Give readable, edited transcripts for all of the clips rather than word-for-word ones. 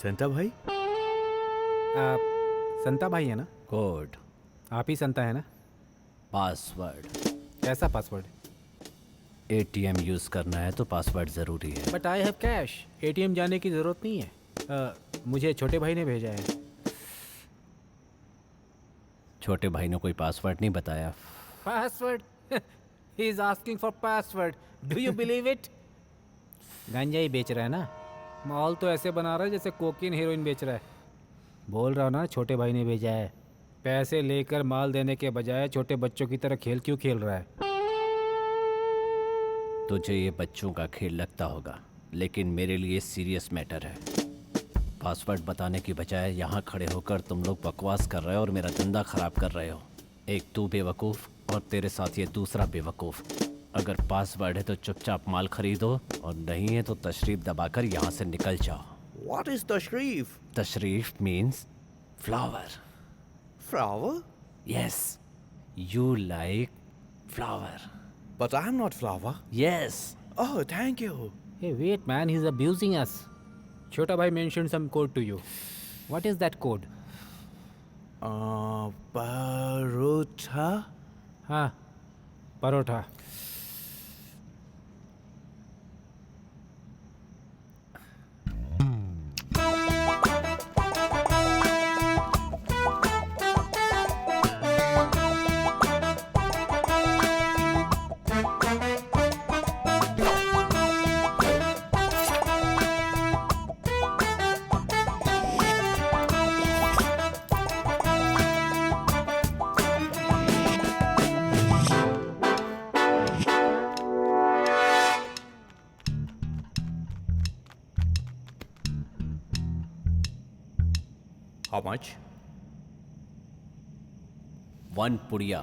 संता भाई? आप संता भाई है ना? कोड, आप ही संता है ना? पासवर्ड। कैसा पासवर्ड? एटीएम यूज़ करना है तो पासवर्ड ज़रूरी है। But I have cash, ATM जाने की ज़रूरत नहीं है। मुझे छोटे भाई ने भेजा है। छोटे भाई ने कोई पासवर्ड नहीं बताया। Password? He is asking for password, do you believe it? गांजा ही बेच रहा है ना, माहौल तो ऐसे बना रहा है जैसे कोकीन हीरोइन बेच रहा है। बोल रहा हूँ ना, छोटे भाई ने भेजा है। पैसे लेकर माल देने के बजाय छोटे बच्चों की तरह खेल क्यों खेल रहा है? तुझे ये बच्चों का खेल लगता होगा, लेकिन मेरे लिए सीरियस मैटर है। पासवर्ड बताने की बजाय यहाँ खड़े होकर तुम लोग बकवास कर रहे हो और मेरा धंधा ख़राब कर रहे हो। एक तू बेवकूफ़ और तेरे साथ ये दूसरा बेवकूफ़। अगर पासवर्ड है तो चुपचाप माल खरीदो, और नहीं है तो तशरीफ़ दबाकर यहाँ से निकल जाओ। What is तशरीफ? तशरीफ़ means flower. Flower? Yes, you like flower. But I'm not flower. Yes. Oh, thank you. Hey, wait man, he's abusing us. Chota bhai mentioned some code to you. What is that code? Parotha? हाँ, paratha. How much? 1 पुड़िया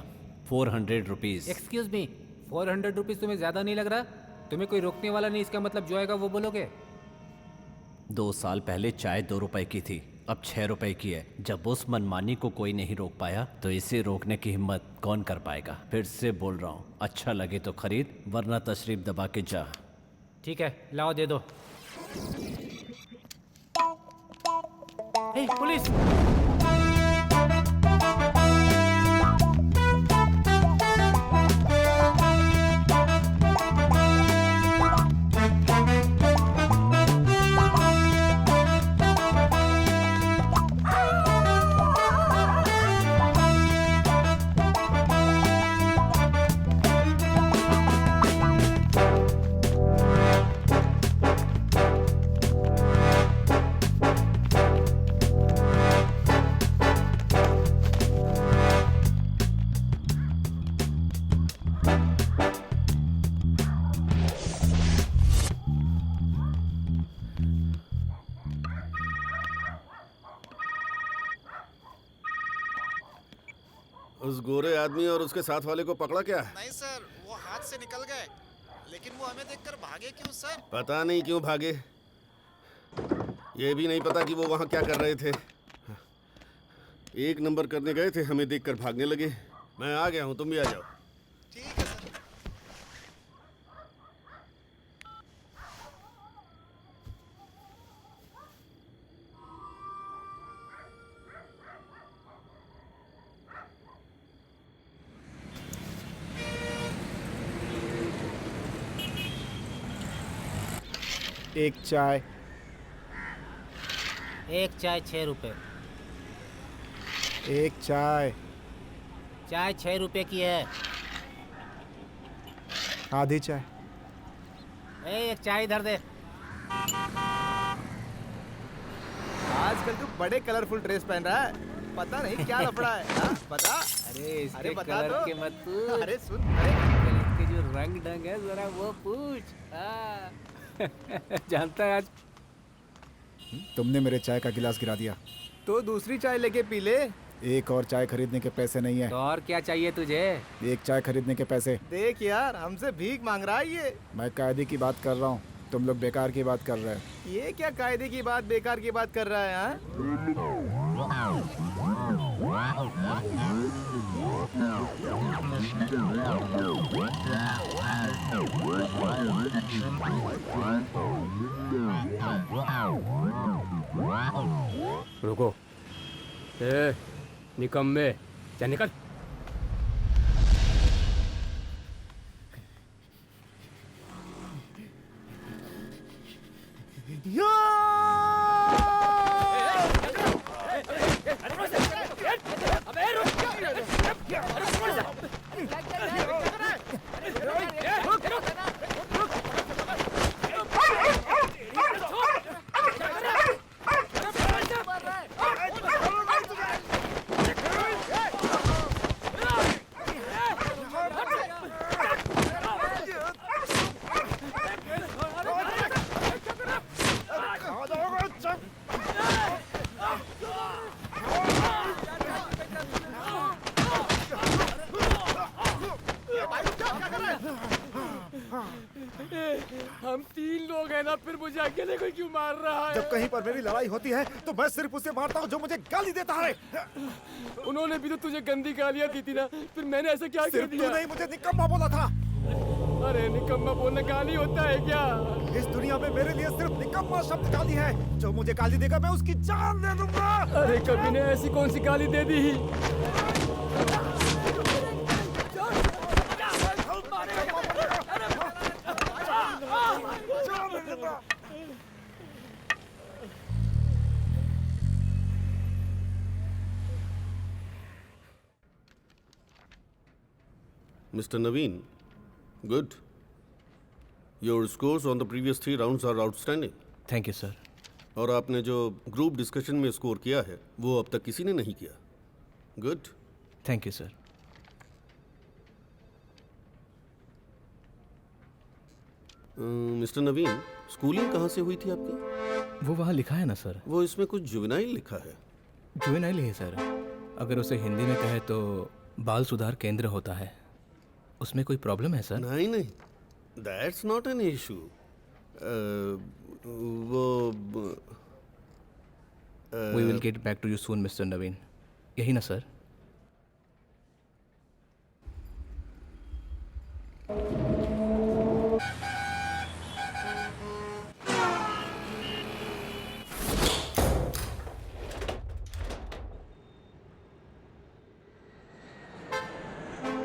400 rupees. Excuse me, 400 rupees तुम्हें ज़्यादा नहीं लग रहा? तुम्हें कोई रोकने वाला नहीं, इसका मतलब जो आएगा वो बोलोगे। 2 साल पहले चाय 2 रुपए की थी, अब 6 रुपए की है। जब उस मनमानी को कोई नहीं रोक पाया तो इसे रोकने की हिम्मत कौन कर पाएगा? फिर से बोल रहा हूँ, अच्छा लगे तो खरीद, वरना तशरीफ दबा के जा। ठीक है, लाओ दे दो। हे, पुलिस! उस गोरे आदमी और उसके साथ वाले को पकड़ा क्या? नहीं सर, वो हाथ से निकल गए, लेकिन वो हमें देखकर भागे क्यों सर? पता नहीं क्यों भागे, ये भी नहीं पता कि वो वहाँ क्या कर रहे थे। 1 नंबर करने गए थे, हमें देखकर भागने लगे। मैं आ गया हूँ, तुम भी आ जाओ। ठीक है सर। एक चाय। एक चाय 6 रुपए। एक चाय। चाय 6 रुपए की है। आधी चाय। एक चाय इधर दे। आजकल तू बड़े कलरफुल ड्रेस पहन रहा है, पता नहीं क्या लफड़ा है। हाँ, बता। अरे इसके अरे बता कलर तो। के मत पूछ। अरे सुन, अरे इसके जो रंग ढंग है जरा वो पूछ। हाँ। जानता है आज तुमने मेरे चाय का गिलास गिरा दिया। तो दूसरी चाय लेके पी ले। एक और चाय खरीदने के पैसे नहीं है। तो और क्या चाहिए तुझे? एक चाय खरीदने के पैसे। देख यार, हमसे भीख मांग रहा है ये। मैं कायदे की बात कर रहा हूँ, तुम लोग बेकार की बात कर रहे हो। ये क्या कायदे की बात, बेकार की बात कर रहा है? हाँ? रुको। ए, निकम्मे, चल निकल। हम 3 लोग हैं ना, फिर मुझे अकेले को क्यों मार रहा है? जब कहीं पर मेरी लड़ाई होती है तो मैं सिर्फ उसे मारता हूँ जो मुझे गाली देता है। उन्होंने भी तो तुझे गंदी गालियां दी थी ना, फिर मैंने ऐसा क्या कर सिर्फ दिया? तू नहीं मुझे निकम्मा बोला था। अरे निकम्मा बोलना गाली होता है क्या? इस दुनिया में मेरे लिए सिर्फ निकम्मा शब्द गाली है। जो मुझे गाली देगा मैं उसकी जान दे दूंगा। अरे कभी ने ऐसी कौन सी गाली दे दी? Mr. Naveen, good. Your scores on the previous 3 rounds are outstanding. Thank you sir. और आपने जो ग्रुप डिस्कशन में स्कोर किया है वो अब तक किसी ने नहीं किया। Good. Thank you sir. Mister Naveen, schooling कहाँ से हुई थी आपकी? वो वहाँ लिखा है ना सर। वो इसमें कुछ जुवेनाइल लिखा है। जुवेनाइल ही है सर। अगर उसे हिंदी में कहे तो बाल सुधार केंद्र होता है। उसमें कोई प्रॉब्लम है सर? नहीं नहीं, दैट्स नॉट एन इशू। वो we will get back to you soon mister Naveen, यही ना सर?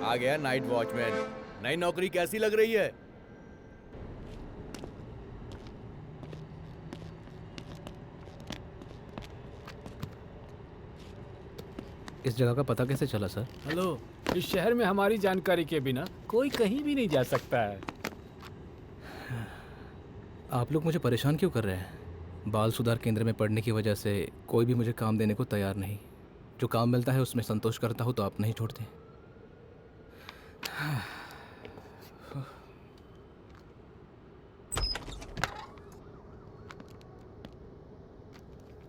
आ गया नाइट वॉचमैन। नई नौकरी कैसी लग रही है? इस जगह का पता कैसे चला सर? हेलो, इस शहर में हमारी जानकारी के बिना कोई कहीं भी नहीं जा सकता है। आप लोग मुझे परेशान क्यों कर रहे हैं? बाल सुधार केंद्र में पढ़ने की वजह से कोई भी मुझे काम देने को तैयार नहीं। जो काम मिलता है उसमें संतोष करता हूँ तो आप नहीं छोड़ते।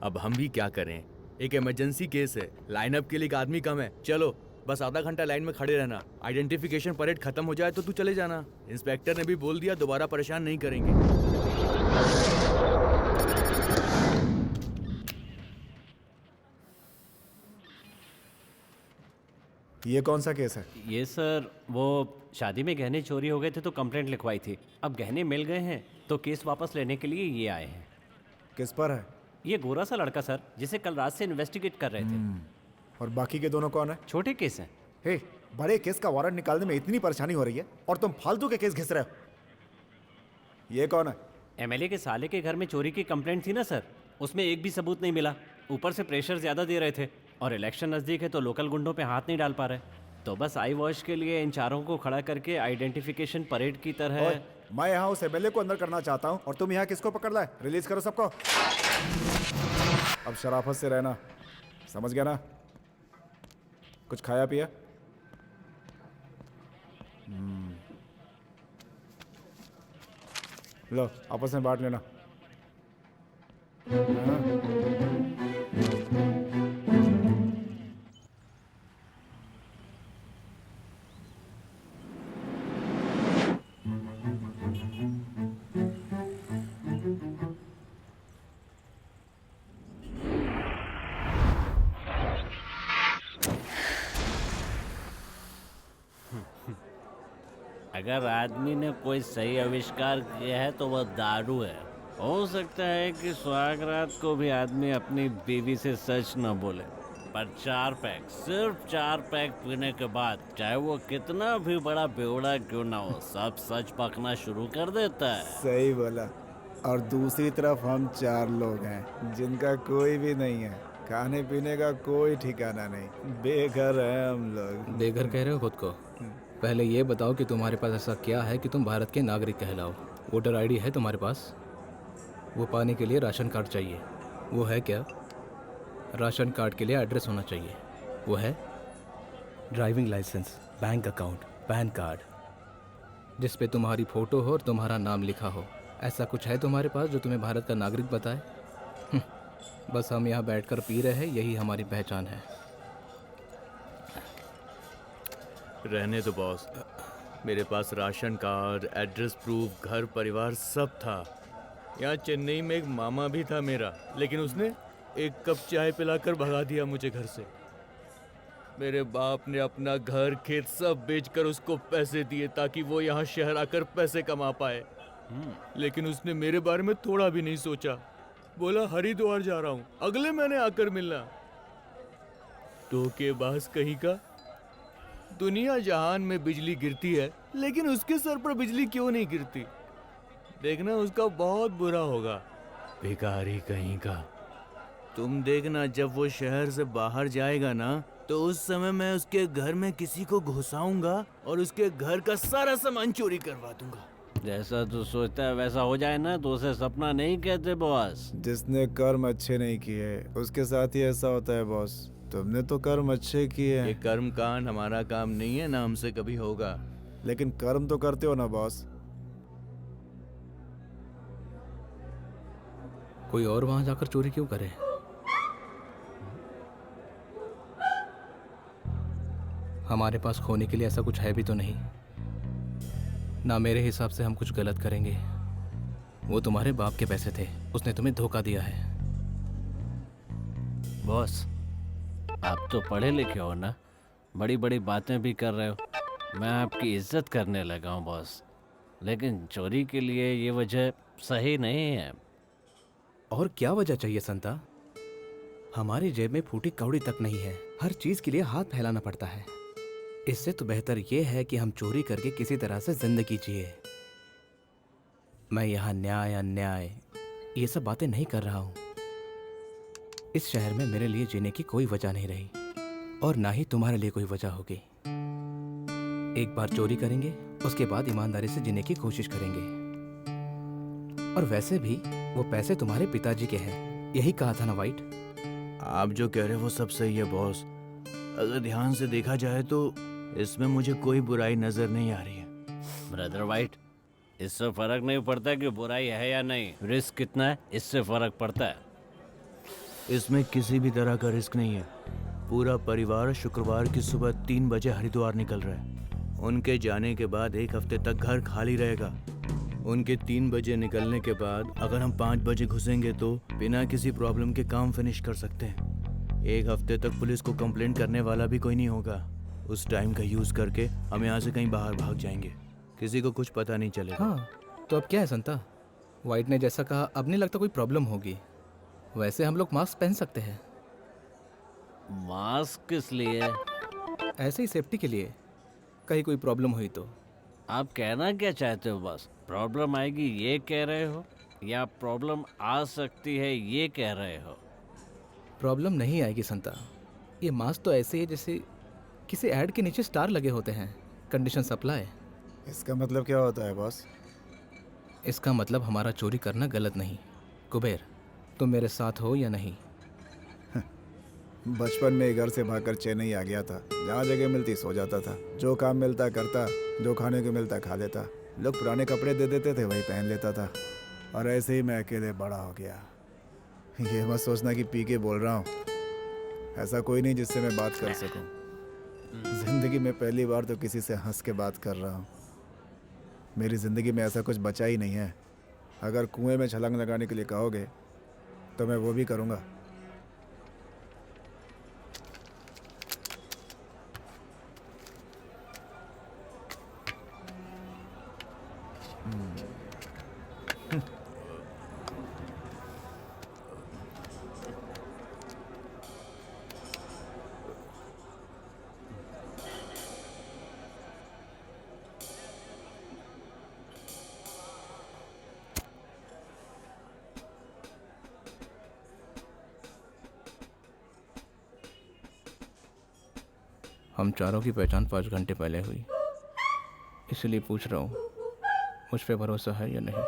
अब हम भी क्या करें? एक इमरजेंसी केस है, लाइनअप के लिए एक आदमी कम है। चलो बस आधा घंटा लाइन में खड़े रहना। आइडेंटिफिकेशन परेड खत्म हो जाए तो तू चले जाना। इंस्पेक्टर ने भी बोल दिया दोबारा परेशान नहीं करेंगे। ये कौन सा केस है? ये सर वो शादी में गहने चोरी हो गए थे तो कंप्लेंट लिखवाई थी। अब गहने मिल गए हैं तो केस वापस लेने के लिए ये आए हैं। किस पर है? ये गोरा सा लड़का सर, जिसे कल रात से इन्वेस्टिगेट कर रहे थे। और बाकी के दोनों कौन है? छोटे केस हैं। हे, बड़े केस का वारंट निकालने में इतनी परेशानी हो रही है और तुम फालतू के केस घिस रहे हो। ये कौन है? एमएलए के साले के घर में चोरी की कंप्लेंट थी ना सर, उसमें एक भी सबूत नहीं मिला। ऊपर से प्रेशर ज़्यादा दे रहे थे और इलेक्शन नज़दीक है तो लोकल गुंडों पे हाथ नहीं डाल पा रहे। तो बस आई वॉश के लिए इन चारों को खड़ा करके आइडेंटिफिकेशन परेड की तरह। ओए, मैं यहाँ उस एमएलए को अंदर करना चाहता हूँ और तुम यहाँ किसको पकड़ लाए? रिलीज करो सबको। अब शराफत से रहना, समझ गया ना? कुछ खाया पिया? लो आपस में बांट लेना। अगर आदमी ने कोई सही आविष्कार किया है तो वह दारू है। हो सकता है कि सुहाग रात को भी आदमी अपनी बीवी से सच न बोले, पर 4 पैक, सिर्फ 4 पैक पीने के बाद, चाहे वो कितना भी बड़ा बेवड़ा क्यों ना हो, सब सच पकना शुरू कर देता है। सही बोला। और दूसरी तरफ हम 4 लोग हैं जिनका कोई भी नहीं है, खाने पीने का कोई ठिकाना नहीं, बेघर है हम लोग। बेघर कह रहे हो खुद को? पहले ये बताओ कि तुम्हारे पास ऐसा क्या है कि तुम भारत के नागरिक कहलाओ। वोटर आईडी है तुम्हारे पास? वो पाने के लिए राशन कार्ड चाहिए, वो है क्या? राशन कार्ड के लिए एड्रेस होना चाहिए, वो है? Driving licence, bank account, PAN card जिस पे तुम्हारी फ़ोटो हो और तुम्हारा नाम लिखा हो, ऐसा कुछ है तुम्हारे पास जो तुम्हें भारत का नागरिक बताए? बस हम यहाँ बैठकर पी रहे हैं, यही हमारी पहचान है। रहने दो बॉस, मेरे पास राशन कार्ड, एड्रेस प्रूफ, घर परिवार सब था। यहाँ चेन्नई में एक मामा भी था मेरा, लेकिन उसने 1 कप चाय पिलाकर भगा दिया मुझे घर से। मेरे बाप ने अपना घर खेत सब बेचकर उसको पैसे दिए ताकि वो यहाँ शहर आकर पैसे कमा पाए, लेकिन उसने मेरे बारे में थोड़ा भी नहीं सोचा। बोला हरिद्वार जा रहा हूँ, अगले महीने आकर मिलना। धोखेबाज कहीं का। दुनिया जहान में बिजली गिरती है, लेकिन उसके सर पर बिजली क्यों नहीं गिरती? देखना उसका बहुत बुरा होगा, भिखारी कहीं का। तुम देखना जब वो शहर से बाहर जाएगा ना, तो उस समय मैं उसके घर में किसी को घुसाऊंगा और उसके घर का सारा सामान चोरी करवा दूंगा। जैसा तू सोचता है वैसा हो जाए ना तो उसे सपना नहीं कहते बॉस। जिसने कर्म अच्छे नहीं किए उसके साथ ही ऐसा होता है बॉस। तुमने तो कर्म अच्छे किए ये हैं, कर्म कांड हमारा काम नहीं है, ना हमसे कभी होगा। लेकिन कर्म तो करते हो ना बॉस। कोई और वहाँ जाकर चोरी क्यों करे? हमारे पास खोने के लिए ऐसा कुछ है भी तो नहीं ना। मेरे हिसाब से हम कुछ गलत करेंगे। वो तुम्हारे बाप के पैसे थे, उसने तुम्हें धोखा दिया है। बॉस आप तो पढ़े लिखे हो ना, बड़ी बड़ी बातें भी कर रहे हो। मैं आपकी इज्जत करने लगा हूँ बॉस, लेकिन चोरी के लिए ये वजह सही नहीं है। और क्या वजह चाहिए संता? हमारी जेब में फूटी कौड़ी तक नहीं है, हर चीज के लिए हाथ फैलाना पड़ता है। इससे तो बेहतर यह है कि हम चोरी करके किसी तरह से जिंदगी जिए। मैं यहाँ न्याय अन्याय ये सब बातें नहीं कर रहा हूँ। इस शहर में मेरे लिए जीने की कोई वजह नहीं रही, और ना ही तुम्हारे लिए कोई वजह होगी। एक बार चोरी करेंगे, उसके बाद ईमानदारी से जीने की कोशिश करेंगे। और वैसे भी वो पैसे तुम्हारे पिताजी के हैं, यही कहा था ना वाइट? आप जो कह रहे हो वो सब सही है बॉस। अगर ध्यान से देखा जाए तो इसमें मुझे कोई बुराई नजर नहीं आ रही है। ब्रदर वाइट, इससे फर्क नहीं पड़ता कि बुराई है या नहीं, रिस्क कितना है इससे फर्क पड़ता है। इसमें किसी भी तरह का रिस्क नहीं है। पूरा परिवार शुक्रवार की सुबह 3 बजे हरिद्वार निकल रहा है। उनके जाने के बाद 1 हफ्ते तक घर खाली रहेगा। उनके 3 बजे निकलने के बाद अगर हम 5 बजे घुसेंगे तो बिना किसी प्रॉब्लम के काम फिनिश कर सकते हैं। 1 हफ्ते तक पुलिस को कंप्लेंट करने वाला भी कोई नहीं होगा। उस टाइम का यूज़ करके हम यहाँ से कहीं बाहर भाग जाएंगे, किसी को कुछ पता नहीं चलेगा। हाँ, तो अब क्या है संता? वाइट ने जैसा कहा, अब नहीं लगता कोई प्रॉब्लम होगी। वैसे हम लोग मास्क पहन सकते हैं। मास्क किस लिए? ऐसे ही सेफ्टी के लिए, कहीं कोई प्रॉब्लम हुई तो। आप कहना क्या चाहते हो बस? प्रॉब्लम आएगी ये कह रहे हो, या प्रॉब्लम आ सकती है ये कह रहे हो? प्रॉब्लम नहीं आएगी संता। ये मास्क तो ऐसे ही जैसे किसी ऐड के नीचे स्टार लगे होते हैं, कंडीशन सप्लाई। इसका मतलब क्या होता है बॉस? इसका मतलब हमारा चोरी करना गलत नहीं। कुबेर, तुम मेरे साथ हो या नहीं? बचपन में घर से भागकर चेन्नई आ गया था। जहाँ जगह मिलती सो जाता था, जो काम मिलता करता, जो खाने को मिलता खा लेता। लोग पुराने कपड़े दे देते थे, वही पहन लेता था। और ऐसे ही मैं अकेले बड़ा हो गया। ये मत सोचना कि पी के बोल रहा हूँ। ऐसा कोई नहीं जिससे मैं बात कर सकूँ। जिंदगी में पहली बार तो किसी से हंस के बात कर रहा हूँ। मेरी ज़िंदगी में ऐसा कुछ बचा ही नहीं है। अगर कुएं में छलांग लगाने के लिए कहोगे तो मैं वो भी करूँगा। हम चारों की पहचान 5 घंटे पहले हुई, इसलिए पूछ रहा हूँ मुझ पे भरोसा है या नहीं।